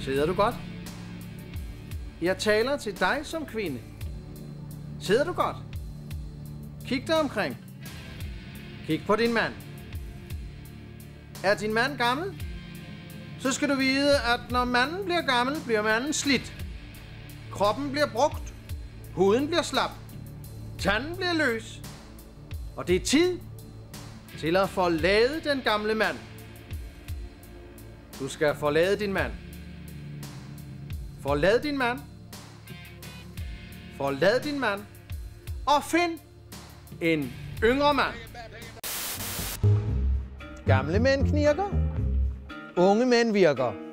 Sidder du godt? Jeg taler til dig som kvinde. Sidder du godt? Kig dig omkring. Kig på din mand. Er din mand gammel? Så skal du vide, at når manden bliver gammel, bliver manden slidt. Kroppen bliver brugt. Huden bliver slap. Tanden bliver løs. Og det er tid til at forlade den gamle mand. Du skal forlade din mand. Forlad din mand. Forlad din mand. Og find en yngre mand. Gamle mænd knirker. Unge mænd virker.